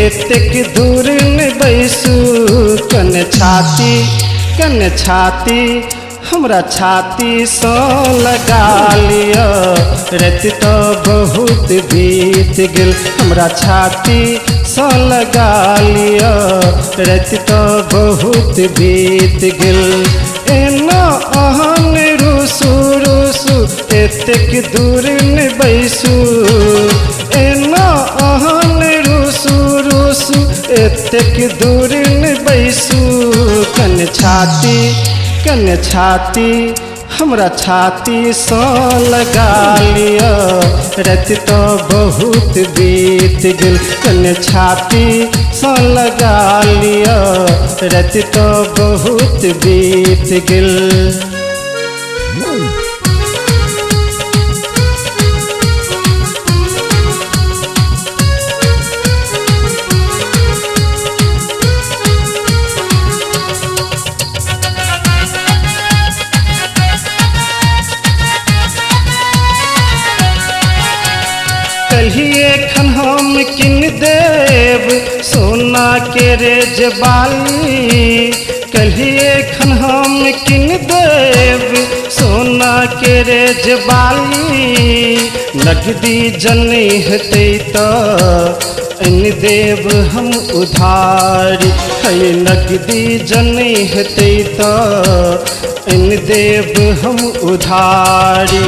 एतेक दूर न बैसू कन छाती हमरा छाती सँ लगा लिया रात तो बहुत बीत गेल हमरा छाती सँ लगा लिया रात तो बहुत बीत गेल एना अहन रूसू एतेक दूर न बैसू एना अहन रूसू एतेक दूर न बैसू कन छाती हमरा छाती सँ लगा लिया रात तो बहुत बीत गेल कन छाती सँ लगा लिया रात तो बहुत बीत गेल। कहिए खन हम किन देव सोना के रेजबाली कहिए खन हम किन देव सोना के रेजबाली नगदी जनै हेतै तऽ अन देव हम उधारी है नगदी जनै हेतै तऽ अन देव हम उधारी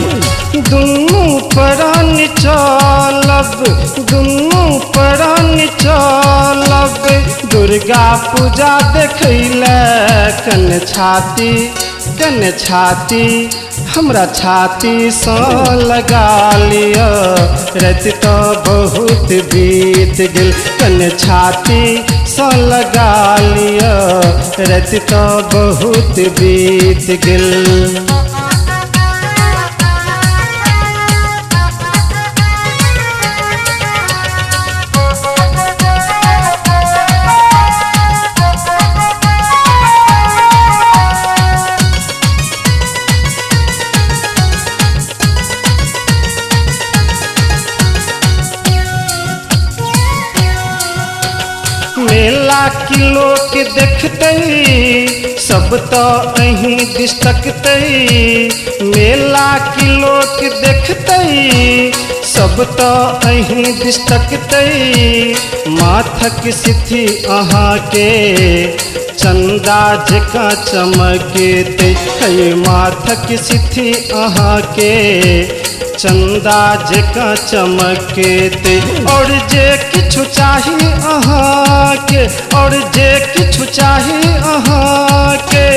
दुनू प्राण चलब दुर्गा पूजा देखैले कन छाती हमरा छाती सँ लगा लिया रात तो बहुत बीत गेल कन छाती सँ लगा लिया रात तो बहुत बीत गेल। मेला की लोक देखते सब तो अहीं दिस तकते मेला की लोक देखते सब तो अहीं दिस तकते माथक सिथि अहाँ के चंदा जकाँ चमकते है माथक सिथि अहाँ के चंदा जकाँ चमकते और जे किछु चाही अहाँ के और जे किछु चाही अहाँ के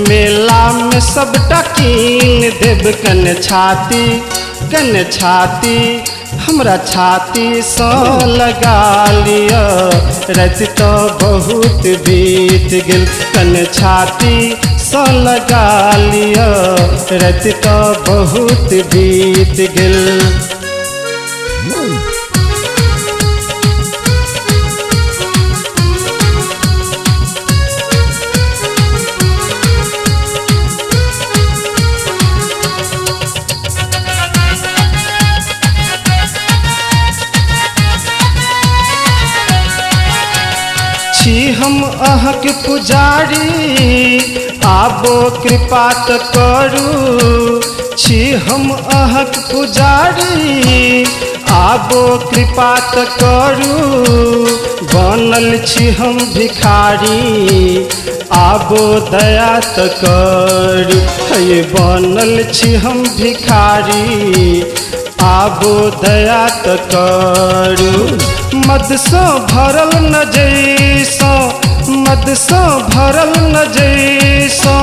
मेला में सबटा कीन देब कन छाती हमरा छाती सँ लगा लिया रात तो बहुत बीत गेल कन छाती सँ लगा लिया रात तो बहुत बीत गेल। छी हम अहाँक पुजारी आबो कृपा तऽ करू छी हम अहाँक पुजारी आबो कृपा तऽ करू बनल छी हम भिखारी आबो दया तऽ करू है बनल छी हम भिखारी आबो दया तऽ करू मद सँ भरल न भरल न जैसो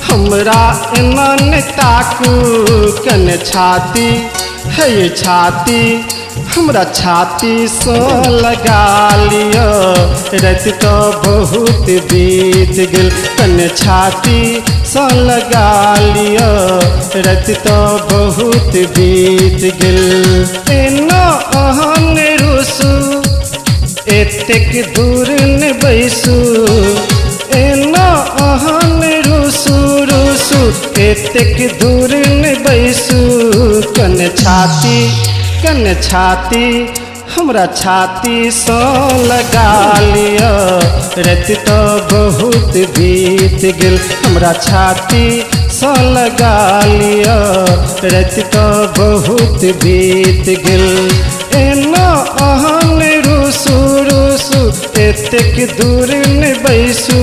हमरा एना न ताकू कन छाती है छाती हमरा छाती सँ लगा लिया रात तो बहुत बीत गेल कन छाती सँ लगा लिया रात तो बहुत बीत गेल। एना अहन रूसू एतेक दूर न बैसू एना अहन रूसू एतेक दूर न बैसू कन छाती हमरा छाती सँ लगा लिया रात तो बहुत बीत गेल हमरा छाती सँ लगा लिया रात तो बहुत बीत गेल एना अहन रुसु रुसु एतेक दूर न बैसू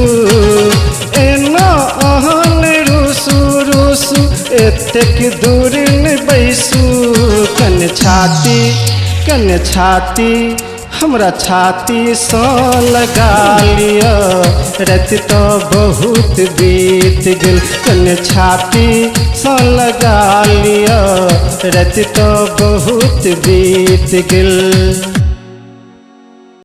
एना अहन रुसु रुसु एतेक दूर न बैसू कन छाती हमरा छाती सँ लगा लिया रात तो बहुत बीत गेल कन छाती सँ लगा लिया रात तो बहुत बीत गेल।